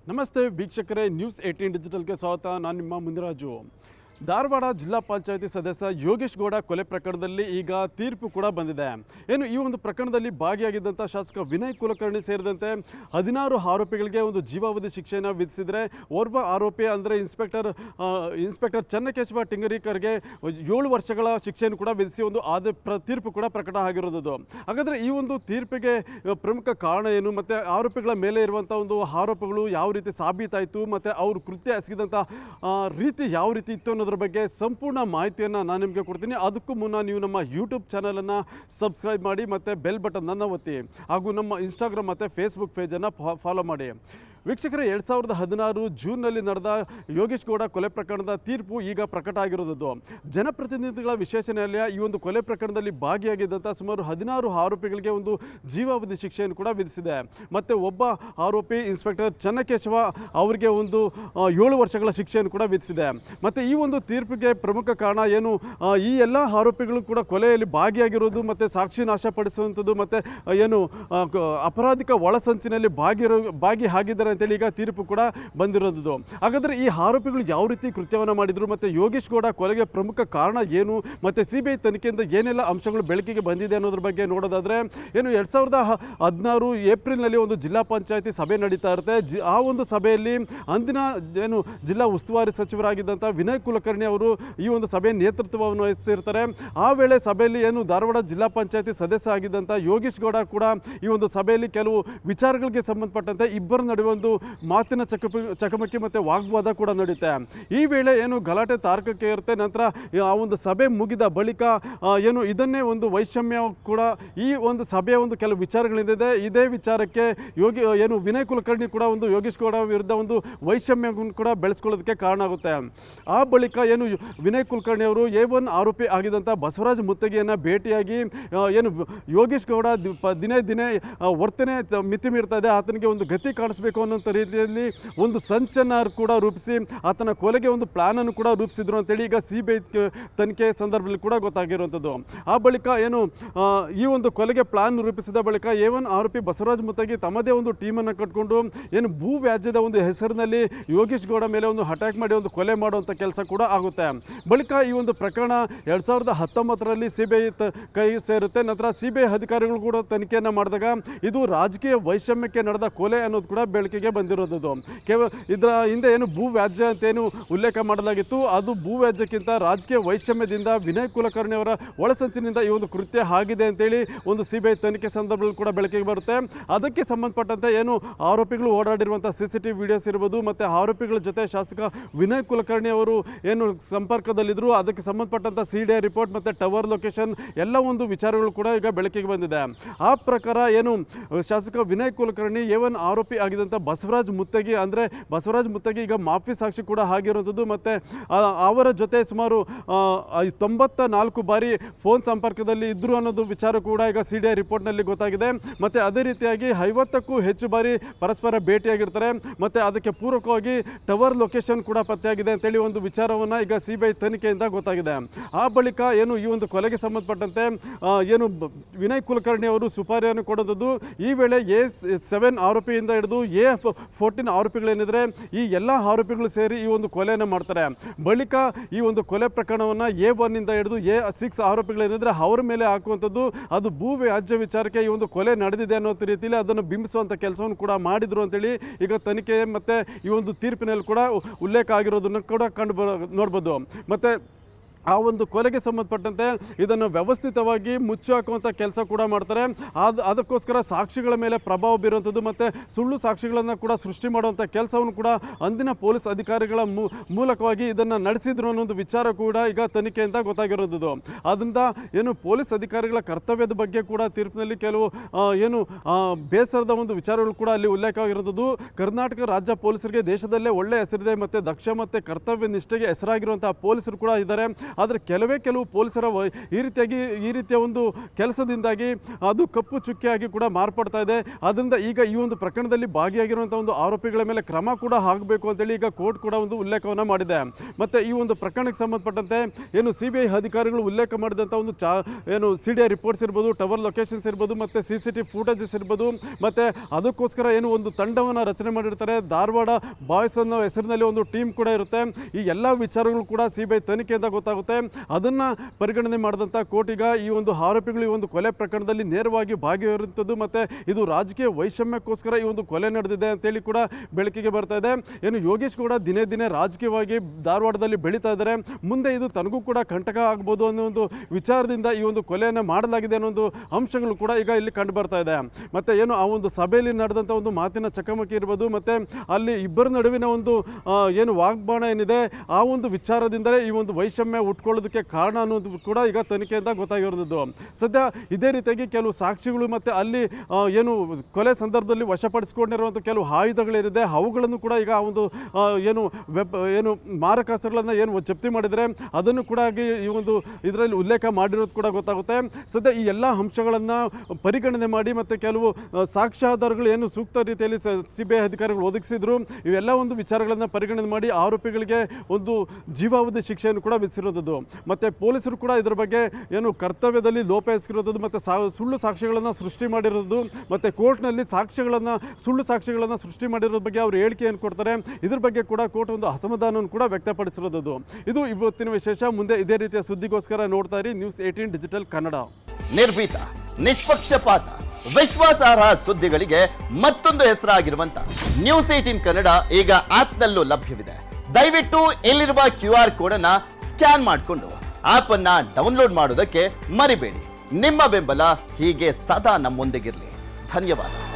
ನಮಸ್ತೆ ವೀಕ್ಷಕರೇ, ನ್ಯೂಸ್ 18 ಡಿಜಿಟಲ್ಗೆ ಸ್ವಾಗತ. ನಾನು ನಿಮ್ಮ ಮುಂದಿರಾಜು. ಧಾರವಾಡ ಜಿಲ್ಲಾ ಪಂಚಾಯತಿ ಸದಸ್ಯ ಯೋಗೇಶ್ ಗೌಡ ಕೊಲೆ ಪ್ರಕರಣದಲ್ಲಿ ಈಗ ತೀರ್ಪು ಕೂಡ ಬಂದಿದೆ. ಈ ಒಂದು ಪ್ರಕರಣದಲ್ಲಿ ಭಾಗಿಯಾಗಿದ್ದಂಥ ಶಾಸಕ ವಿನಯ್ ಕುಲಕರ್ಣಿ ಸೇರಿದಂತೆ 16 ಆರೋಪಿಗಳಿಗೆ ಒಂದು ಜೀವಾವಧಿ ಶಿಕ್ಷೆಯನ್ನು ವಿಧಿಸಿದರೆ, ಓರ್ವ ಆರೋಪಿ ಅಂದರೆ ಇನ್ಸ್ಪೆಕ್ಟರ್ ಚನ್ನಕೇಶವ ಟಿಂಗರಿಕರ್ಗೆ 7 ವರ್ಷಗಳ ಶಿಕ್ಷೆಯನ್ನು ಕೂಡ ವಿಧಿಸಿ ಒಂದು ತೀರ್ಪು ಕೂಡ ಪ್ರಕಟ ಆಗಿರೋದು. ಹಾಗಾದರೆ ಈ ಒಂದು ತೀರ್ಪಿಗೆ ಪ್ರಮುಖ ಕಾರಣ ಏನು, ಮತ್ತು ಆರೋಪಿಗಳ ಮೇಲೆ ಇರುವಂಥ ಒಂದು ಆರೋಪಗಳು ಯಾವ ರೀತಿ ಸಾಬೀತಾಯಿತು, ಮತ್ತು ಅವರು ಕೃತ್ಯ ಎಸಗಿದಂಥ ರೀತಿ ಯಾವ ರೀತಿ ಇತ್ತು ಅನ್ನೋದ್ರ ಬಗ್ಗೆ ಸಂಪೂರ್ಣ ಮಾಹಿತಿಯನ್ನು ನಾನು ನಿಮಗೆ ಕೊಡ್ತೀನಿ. ಅದಕ್ಕೂ ಮುನ್ನ ನೀವು ನಮ್ಮ ಯೂಟ್ಯೂಬ್ ಚಾನಲನ್ನು ಸಬ್ಸ್ಕ್ರೈಬ್ ಮಾಡಿ ಮತ್ತು ಬೆಲ್ ಬಟನನ್ನು ಒತ್ತಿ, ಹಾಗೂ ನಮ್ಮ ಇನ್ಸ್ಟಾಗ್ರಾಮ್ ಮತ್ತು ಫೇಸ್ಬುಕ್ ಪೇಜನ್ನು ಫಾಲೋ ಮಾಡಿ. ವೀಕ್ಷಕರೇ, 2016 ಜೂನ್ನಲ್ಲಿ ನಡೆದ ಯೋಗೇಶ್ ಗೌಡ ಕೊಲೆ ಪ್ರಕರಣದ ತೀರ್ಪು ಈಗ ಪ್ರಕಟ ಆಗಿರೋದು. ಜನಪ್ರತಿನಿಧಿಗಳ ವಿಶೇಷ ನ್ಯಾಯಾಲಯ ಈ ಒಂದು ಕೊಲೆ ಪ್ರಕರಣದಲ್ಲಿ ಭಾಗಿಯಾಗಿದ್ದಂಥ ಸುಮಾರು 16 ಆರೋಪಿಗಳಿಗೆ ಒಂದು ಜೀವಾವಧಿ ಶಿಕ್ಷೆಯನ್ನು ಕೂಡ ವಿಧಿಸಿದೆ. ಮತ್ತು ಒಬ್ಬ ಆರೋಪಿ ಇನ್ಸ್ಪೆಕ್ಟರ್ ಚನ್ನಕೇಶವ ಅವರಿಗೆ ಒಂದು 7 ವರ್ಷಗಳ ಶಿಕ್ಷೆಯನ್ನು ಕೂಡ ವಿಧಿಸಿದೆ. ಮತ್ತು ಈ ಒಂದು ತೀರ್ಪಿಗೆ ಪ್ರಮುಖ ಕಾರಣ ಏನು, ಈ ಎಲ್ಲ ಆರೋಪಿಗಳು ಕೂಡ ಕೊಲೆಯಲ್ಲಿ ಭಾಗಿಯಾಗಿರೋದು ಮತ್ತು ಸಾಕ್ಷಿ ನಾಶಪಡಿಸುವಂಥದ್ದು ಮತ್ತು ಏನು ಅಪರಾಧಿಕ ಒಳಸಂಚಿನಲ್ಲಿ ಭಾಗಿಯಾಗಿದ್ದಾರೆ ಅಂತೇಳಿ ಈಗ ತೀರ್ಪು ಕೂಡ ಬಂದಿರೋದು. ಹಾಗಾದರೆ ಈ ಆರೋಪಿಗಳು ಯಾವ ರೀತಿ ಕೃತ್ಯವನ್ನು ಮಾಡಿದರು, ಮತ್ತು ಯೋಗೇಶ್ ಗೌಡ ಕೊಲೆಗೆ ಪ್ರಮುಖ ಕಾರಣ ಏನು, ಮತ್ತು CBI ತನಿಖೆಯಿಂದ ಏನೆಲ್ಲ ಅಂಶಗಳು ಬೆಳಕಿಗೆ ಬಂದಿದೆ ಅನ್ನೋದ್ರ ಬಗ್ಗೆ ನೋಡೋದಾದರೆ, 2016 ಏಪ್ರಿಲ್ನಲ್ಲಿ ಒಂದು ಜಿಲ್ಲಾ ಪಂಚಾಯತಿ ಸಭೆ ನಡೀತಾ ಇರುತ್ತೆ. ಆ ಒಂದು ಸಭೆಯಲ್ಲಿ ಅಂದಿನ ಜಿಲ್ಲಾ ಉಸ್ತುವಾರಿ ಸಚಿವರಾಗಿದ್ದಂಥ ವಿನಯ್ ಕುಲಕರ್ಣಿ ಅವರು ಈ ಒಂದು ಸಭೆಯ ನೇತೃತ್ವವನ್ನು ವಹಿಸಿರ್ತಾರೆ. ಆ ವೇಳೆ ಸಭೆಯಲ್ಲಿ ಧಾರವಾಡ ಜಿಲ್ಲಾ ಪಂಚಾಯತಿ ಸದಸ್ಯ ಆಗಿದ್ದಂಥ ಯೋಗೇಶ್ ಗೌಡ ಕೂಡ ಈ ಒಂದು ಸಭೆಯಲ್ಲಿ ಕೆಲವು ವಿಚಾರಗಳಿಗೆ ಸಂಬಂಧಪಟ್ಟಂತೆ ಇಬ್ಬರ ನಡುವೆ ಒಂದು ಮಾತಿನ ಚಕಮಕಿ ಮತ್ತು ವಾಗ್ವಾದ ಕೂಡ ನಡೆಯುತ್ತೆ. ಈ ವೇಳೆ ಗಲಾಟೆ ತಾರಕಕ್ಕೆ ಇರುತ್ತೆ. ನಂತರ ಆ ಒಂದು ಸಭೆ ಮುಗಿದ ಬಳಿಕ ಇದನ್ನೇ ಒಂದು ವೈಷಮ್ಯ ಕೂಡ, ಈ ಒಂದು ಸಭೆಯ ಒಂದು ಕೆಲವು ವಿಚಾರಗಳಿದೆ. ಇದೇ ವಿಚಾರಕ್ಕೆ ವಿನಯ್ ಕುಲಕರ್ಣಿ ಕೂಡ ಒಂದು ಯೋಗೇಶ್ ಗೌಡ ವಿರುದ್ಧ ಒಂದು ವೈಷಮ್ಯ ಕೂಡ ಬೆಳೆಸ್ಕೊಳ್ಳೋದಕ್ಕೆ ಕಾರಣ ಆಗುತ್ತೆ. ಆ ಬಳಿಕ ವಿನಯ್ ಕುಲಕರ್ಣಿ ಅವರು A1 ಆರೋಪಿ ಆಗಿದ್ದಂಥ ಬಸವರಾಜ್ ಮುತ್ತಗಿಯನ್ನು ಭೇಟಿಯಾಗಿ ಯೋಗೇಶ್ ಗೌಡ ದಿನೇ ವರ್ತನೆ ಮಿತಿ ಮೀರ್ತಾ ಇದೆ, ಆತನಿಗೆ ಒಂದು ಗತಿ ಕಾಣಿಸ್ಬೇಕು ಅನ್ನೋಂಥ ರೀತಿಯಲ್ಲಿ ಒಂದು ಸಂಚನ್ನು ಕೂಡ ರೂಪಿಸಿ ಆತನ ಕೊಲೆಗೆ ಒಂದು ಪ್ಲಾನನ್ನು ಕೂಡ ರೂಪಿಸಿದ್ರು ಅಂತೇಳಿ ಈಗ CBI ತನಿಖೆ ಸಂದರ್ಭದಲ್ಲಿ ಕೂಡ ಗೊತ್ತಾಗಿರುವಂಥದ್ದು. ಆ ಬಳಿಕ ಈ ಒಂದು ಕೊಲೆಗೆ ಪ್ಲಾನ್ ರೂಪಿಸಿದ ಬಳಿಕ A1 ಆರೋಪಿ ಬಸವರಾಜ್ ಮುತ್ತಗಿ ತಮ್ಮದೇ ಒಂದು ಟೀಮನ್ನು ಕಟ್ಕೊಂಡು ಭೂ ವ್ಯಾಜ್ಯದ ಒಂದು ಹೆಸರಿನಲ್ಲಿ ಯೋಗೇಶ್ ಗೌಡ ಮೇಲೆ ಒಂದು ಅಟ್ಯಾಕ್ ಮಾಡಿ ಒಂದು ಕೊಲೆ ಮಾಡುವಂಥ ಕೆಲಸ ಕೂಡ ಆಗುತ್ತೆ. ಬಳಿಕ ಈ ಒಂದು ಪ್ರಕರಣ 2019ರಲ್ಲಿ CBI ಕೈ ಸೇರುತ್ತೆ. ನಂತರ CBI ಅಧಿಕಾರಿಗಳು ಕೂಡ ತನಿಖೆಯನ್ನು ಮಾಡಿದಾಗ ಇದು ರಾಜಕೀಯ ವೈಷಮ್ಯಕ್ಕೆ ನಡೆದ ಕೊಲೆ ಅನ್ನೋದು ಕೂಡ ಬೆಳಕಿಗೆ ಬಂದಿರೋದು. ಇದರ ಹಿಂದೆ ಭೂ ವ್ಯಾಜ್ಯ ಅಂತೇನು ಉಲ್ಲೇಖ ಮಾಡಲಾಗಿತ್ತು, ಅದು ಭೂ ವ್ಯಾಜ್ಯಕ್ಕಿಂತ ರಾಜಕೀಯ ವೈಷಮ್ಯದಿಂದ ವಿನಯ್ ಕುಲಕರ್ಣಿ ಅವರ ಒಳಸಂಚಿನಿಂದ ಈ ಒಂದು ಕೃತ್ಯ ಆಗಿದೆ ಅಂತೇಳಿ ಒಂದು CBI ತನಿಖೆ ಸಂದರ್ಭದಲ್ಲಿ ಕೂಡ ಬೆಳಕಿಗೆ ಬರುತ್ತೆ. ಅದಕ್ಕೆ ಸಂಬಂಧಪಟ್ಟಂತೆ ಆರೋಪಿಗಳು ಓಡಾಡಿರುವಂಥ CCTV ವಿಡಿಯೋಸ್ ಇರ್ಬೋದು, ಮತ್ತು ಆರೋಪಿಗಳ ಜೊತೆ ಶಾಸಕ ವಿನಯ್ ಕುಲಕರ್ಣಿ ಅವರು ಸಂಪರ್ಕದಲ್ಲಿದ್ದರು, ಅದಕ್ಕೆ ಸಂಬಂಧಪಟ್ಟಂಥ CDI ರಿಪೋರ್ಟ್ ಮತ್ತು ಟವರ್ ಲೊಕೇಶನ್ ಎಲ್ಲ ಒಂದು ವಿಚಾರಗಳು ಕೂಡ ಈಗ ಬೆಳಕಿಗೆ ಬಂದಿದೆ. ಆ ಪ್ರಕಾರ ಶಾಸಕ ವಿನಯ್ ಕುಲಕರ್ಣಿ A1 ಆರೋಪಿ ಆಗಿದ್ದಂಥ ಬಸವರಾಜ್ ಮುತ್ತಗಿ ಈಗ ಮಾಫಿ ಸಾಕ್ಷಿ ಕೂಡ ಆಗಿರುವಂಥದ್ದು, ಮತ್ತು ಅವರ ಜೊತೆ ಸುಮಾರು 94 ಬಾರಿ ಫೋನ್ ಸಂಪರ್ಕದಲ್ಲಿ ಇದ್ದರು ಅನ್ನೋದು ವಿಚಾರ ಕೂಡ ಈಗ CDI ರಿಪೋರ್ಟ್ನಲ್ಲಿ ಗೊತ್ತಾಗಿದೆ. ಮತ್ತು ಅದೇ ರೀತಿಯಾಗಿ 50ಕ್ಕೂ ಹೆಚ್ಚು ಬಾರಿ ಪರಸ್ಪರ ಭೇಟಿಯಾಗಿರ್ತಾರೆ, ಮತ್ತು ಅದಕ್ಕೆ ಪೂರಕವಾಗಿ ಟವರ್ ಲೊಕೇಶನ್ ಕೂಡ ಪತ್ತೆಯಾಗಿದೆ ಅಂತೇಳಿ ಒಂದು ವಿಚಾರವನ್ನು ಈಗ CBI ತನಿಖೆಯಿಂದ ಗೊತ್ತಾಗಿದೆ. ಆ ಬಳಿಕ ಈ ಒಂದು ಕೊಲೆಗೆ ಸಂಬಂಧಪಟ್ಟಂತೆ ವಿನಯ್ ಕುಲಕರ್ಣಿ ಅವರು ಸುಪಾರಿಯನ್ನು ಕೊಡೋದು. ಈ ವೇಳೆ A7 ಆರೋಪಿಯಿಂದ ಹಿಡಿದು A14 ಆರೋಪಿಗಳೇನಿದ್ರೆ ಈ ಎಲ್ಲ ಆರೋಪಿಗಳು ಸೇರಿ ಈ ಒಂದು ಕೊಲೆಯನ್ನು ಮಾಡ್ತಾರೆ. ಬಳಿಕ ಈ ಒಂದು ಕೊಲೆ ಪ್ರಕರಣವನ್ನು A1ಇಂದ ಹಿಡಿದು A6 ಆರೋಪಿಗಳೇನಿದ್ರೆ ಅವರ ಮೇಲೆ ಹಾಕುವಂಥದ್ದು, ಅದು ಭೂ ವ್ಯಾಜ್ಯ ವಿಚಾರಕ್ಕೆ ಈ ಒಂದು ಕೊಲೆ ನಡೆದಿದೆ ಅನ್ನೋ ರೀತಿಯಲ್ಲಿ ಅದನ್ನು ಬಿಂಬಿಸುವಂಥ ಕೆಲಸವನ್ನು ಕೂಡ ಮಾಡಿದರು ಅಂತೇಳಿ ಈಗ ತನಿಖೆ ಮತ್ತು ಈ ಒಂದು ತೀರ್ಪಿನಲ್ಲಿ ಕೂಡ ಉಲ್ಲೇಖ ಆಗಿರೋದನ್ನು ಕೂಡ ನೋಡ್ಬೋದು. ಮತ್ತು ಆ ಒಂದು ಕೊಲೆಗೆ ಸಂಬಂಧಪಟ್ಟಂತೆ ಇದನ್ನು ವ್ಯವಸ್ಥಿತವಾಗಿ ಮುಚ್ಚಿ ಹಾಕುವಂಥ ಕೆಲಸ ಕೂಡ ಮಾಡ್ತಾರೆ. ಅದಕ್ಕೋಸ್ಕರ ಸಾಕ್ಷಿಗಳ ಮೇಲೆ ಪ್ರಭಾವ ಬೀರುವಂಥದ್ದು ಮತ್ತು ಸುಳ್ಳು ಸಾಕ್ಷಿಗಳನ್ನು ಕೂಡ ಸೃಷ್ಟಿ ಮಾಡುವಂಥ ಕೆಲಸವನ್ನು ಕೂಡ ಅಂದಿನ ಪೊಲೀಸ್ ಅಧಿಕಾರಿಗಳ ಮೂಲಕವಾಗಿ ಇದನ್ನು ನಡೆಸಿದ್ರು ಅನ್ನೋ ಒಂದು ವಿಚಾರ ಕೂಡ ಈಗ ತನಿಖೆಯಿಂದ ಗೊತ್ತಾಗಿರೋದು. ಆದ್ದರಿಂದ ಪೊಲೀಸ್ ಅಧಿಕಾರಿಗಳ ಕರ್ತವ್ಯದ ಬಗ್ಗೆ ಕೂಡ ತೀರ್ಪಿನಲ್ಲಿ ಕೆಲವು ಬೇಸರದ ಒಂದು ವಿಚಾರಗಳು ಕೂಡ ಅಲ್ಲಿ ಉಲ್ಲೇಖ ಆಗಿರೋದು. ಕರ್ನಾಟಕ ರಾಜ್ಯ ಪೊಲೀಸರಿಗೆ ದೇಶದಲ್ಲೇ ಒಳ್ಳೆಯ ಹೆಸರಿದೆ, ಮತ್ತು ದಕ್ಷ ಮತ್ತು ಕರ್ತವ್ಯ ನಿಷ್ಠೆಗೆ ಹೆಸರಾಗಿರುವಂಥ ಪೊಲೀಸರು ಕೂಡ ಇದ್ದಾರೆ. ಆದರೆ ಕೆಲವು ಪೊಲೀಸರ ಈ ರೀತಿಯ ಒಂದು ಕೆಲಸದಿಂದಾಗಿ ಅದು ಕಪ್ಪು ಚುಕ್ಕಿಯಾಗಿ ಕೂಡ ಮಾರ್ಪಡ್ತಾ ಇದೆ. ಅದರಿಂದ ಈಗ ಈ ಒಂದು ಪ್ರಕರಣದಲ್ಲಿ ಭಾಗಿಯಾಗಿರುವಂಥ ಒಂದು ಆರೋಪಿಗಳ ಮೇಲೆ ಕ್ರಮ ಕೂಡ ಆಗಬೇಕು ಅಂತೇಳಿ ಈಗ ಕೋರ್ಟ್ ಕೂಡ ಒಂದು ಉಲ್ಲೇಖವನ್ನು ಮಾಡಿದೆ. ಮತ್ತು ಈ ಒಂದು ಪ್ರಕರಣಕ್ಕೆ ಸಂಬಂಧಪಟ್ಟಂತೆ ಏನು CBI ಅಧಿಕಾರಿಗಳು ಉಲ್ಲೇಖ ಮಾಡಿದಂಥ ಒಂದು ಏನು CDI ರಿಪೋರ್ಟ್ಸ್ ಇರ್ಬೋದು, ಟವರ್ ಲೊಕೇಶನ್ಸ್ ಇರ್ಬೋದು, ಮತ್ತು CCTV ಫೂಟೇಜಸ್ ಇರ್ಬೋದು, ಮತ್ತು ಅದಕ್ಕೋಸ್ಕರ ಏನು ಒಂದು ತಂಡವನ್ನು ರಚನೆ ಮಾಡಿರ್ತಾರೆ. ಧಾರವಾಡ ಬಾಯ್ಸ್ ಅನ್ನೋ ಹೆಸರಿನಲ್ಲಿ ಒಂದು ಟೀಮ್ ಕೂಡ ಇರುತ್ತೆ. ಈ ಎಲ್ಲ ವಿಚಾರಗಳು ಕೂಡ CBI ತನಿಖೆಯಿಂದ ಗೊತ್ತಾಗುತ್ತೆ. ಅದನ್ನು ಪರಿಗಣನೆ ಮಾಡಿದಂಥ ಕೋರ್ಟ್ ಈಗ ಈ ಒಂದು ಆರೋಪಿಗಳು ಈ ಒಂದು ಕೊಲೆ ಪ್ರಕರಣದಲ್ಲಿ ನೇರವಾಗಿ ಭಾಗಿಯಾಗಿರುವಂಥದ್ದು ಮತ್ತು ಇದು ರಾಜಕೀಯ ವೈಷಮ್ಯಕ್ಕೋಸ್ಕರ ಈ ಒಂದು ಕೊಲೆ ನಡೆದಿದೆ ಅಂತೇಳಿ ಕೂಡ ಬೆಳಕಿಗೆ ಬರ್ತಾ ಇದೆ. ಏನು ಯೋಗೇಶ್ ಗೌಡ ದಿನೇ ದಿನೇ ರಾಜಕೀಯವಾಗಿ ಧಾರವಾಡದಲ್ಲಿ ಬೆಳೀತಾ ಇದ್ದಾರೆ. ಮುಂದೆ ಇದು ತನಗೂ ಕೂಡ ಕಂಟಕ ಆಗ್ಬೋದು ಅನ್ನೋ ಒಂದು ವಿಚಾರದಿಂದ ಈ ಒಂದು ಕೊಲೆಯನ್ನು ಮಾಡಲಾಗಿದೆ ಅನ್ನೋ ಒಂದು ಅಂಶಗಳು ಕೂಡ ಈಗ ಇಲ್ಲಿ ಕಂಡು ಬರ್ತಾ ಇದೆ. ಮತ್ತು ಏನು ಆ ಒಂದು ಸಭೆಯಲ್ಲಿ ನಡೆದಂಥ ಒಂದು ಮಾತಿನ ಚಕಮಕಿ ಇರ್ಬೋದು, ಮತ್ತು ಅಲ್ಲಿ ಇಬ್ಬರ ನಡುವಿನ ಒಂದು ಏನು ವಾಗ್ಬಾಣ ಏನಿದೆ ಆ ಒಂದು ವಿಚಾರದಿಂದಲೇ ಈ ಒಂದು ವೈಷಮ್ಯ ಉಟ್ಕೊಳ್ಳೋದಕ್ಕೆ ಕಾರಣ ಅನ್ನೋದು ಕೂಡ ಈಗ ತನಿಖೆಯಿಂದ ಗೊತ್ತಾಗಿರೋದು. ಸದ್ಯ ಇದೇ ರೀತಿಯಾಗಿ ಕೆಲವು ಸಾಕ್ಷಿಗಳು ಮತ್ತು ಅಲ್ಲಿ ಏನು ಕೊಲೆ ಸಂದರ್ಭದಲ್ಲಿ ವಶಪಡಿಸಿಕೊಂಡಿರುವಂಥ ಕೆಲವು ಆಯುಧಗಳೇನಿದೆ ಅವುಗಳನ್ನು ಕೂಡ ಈಗ ಆ ಒಂದು ಏನು ಮಾರಕಾಸ್ತ್ರಗಳನ್ನು ಏನು ಜಪ್ತಿ ಮಾಡಿದರೆ ಅದನ್ನು ಕೂಡ ಈ ಒಂದು ಇದರಲ್ಲಿ ಉಲ್ಲೇಖ ಮಾಡಿರೋದು ಕೂಡ ಗೊತ್ತಾಗುತ್ತೆ. ಸದ್ಯ ಈ ಎಲ್ಲ ಅಂಶಗಳನ್ನು ಪರಿಗಣನೆ ಮಾಡಿ ಮತ್ತು ಕೆಲವು ಸಾಕ್ಷ್ಯಾಧಾರಗಳು ಏನು ಸೂಕ್ತ ರೀತಿಯಲ್ಲಿ CBI ಅಧಿಕಾರಿಗಳು ಒದಗಿಸಿದ್ರು, ಇವೆಲ್ಲ ಒಂದು ವಿಚಾರಗಳನ್ನು ಪರಿಗಣನೆ ಮಾಡಿ ಆರೋಪಿಗಳಿಗೆ ಒಂದು ಜೀವಾವಧಿ ಶಿಕ್ಷೆಯನ್ನು ಕೂಡ ವಿಧಿಸಿರೋದು. ಮತ್ತು ಪೊಲೀಸರು ಕೂಡ ಇದರ ಬಗ್ಗೆ ಏನು ಕರ್ತವ್ಯದಲ್ಲಿ ಲೋಪ ಎಸಗಿರೋದು ಮತ್ತು ಸುಳ್ಳು ಸಾಕ್ಷ್ಯಗಳನ್ನು ಸೃಷ್ಟಿ ಮಾಡಿರೋದು ಮತ್ತು ಕೋರ್ಟ್ನಲ್ಲಿ ಸುಳ್ಳು ಸಾಕ್ಷ್ಯಗಳನ್ನು ಸೃಷ್ಟಿ ಮಾಡಿರೋದ್ರ ಬಗ್ಗೆ ಅವರು ಹೇಳಿಕೆಯನ್ನು ಕೊಡ್ತಾರೆ. ಇದ್ರ ಬಗ್ಗೆ ಕೂಡ ಕೋರ್ಟ್ ಒಂದು ಅಸಮಾಧಾನವನ್ನು ಕೂಡ ವ್ಯಕ್ತಪಡಿಸಿರೋದು. ಇದು ಇವತ್ತಿನ ವಿಶೇಷ. ಮುಂದೆ ಇದೇ ರೀತಿಯ ಸುದ್ದಿಗೋಸ್ಕರ ನೋಡ್ತಾ ಇರಿ News18 ಡಿಜಿಟಲ್ ಕನ್ನಡ. ನಿರ್ಭೀತ, ನಿಷ್ಪಕ್ಷಪಾತ, ವಿಶ್ವಾಸಾರ್ಹ ಸುದ್ದಿಗಳಿಗೆ ಮತ್ತೊಂದು ಹೆಸರಾಗಿರುವಂತ News18 ಕನ್ನಡ ಈಗ ಆಪ್ನಲ್ಲೂ ಲಭ್ಯವಿದೆ. ದಯವಿಟ್ಟು ಇಲ್ಲಿರುವ QR ಕೋಡ್ ಅನ್ನ ಸ್ಕ್ಯಾನ್ ಮಾಡಿಕೊಂಡು ಆಪ್ ಅನ್ನ ಡೌನ್ಲೋಡ್ ಮಾಡೋದಕ್ಕೆ ಮರಿಬೇಡಿ. ನಿಮ್ಮ ಬೆಂಬಲ ಹೀಗೆ ಸದಾ ನಮ್ಮೊಂದಿಗಿರಲಿ. ಧನ್ಯವಾದ.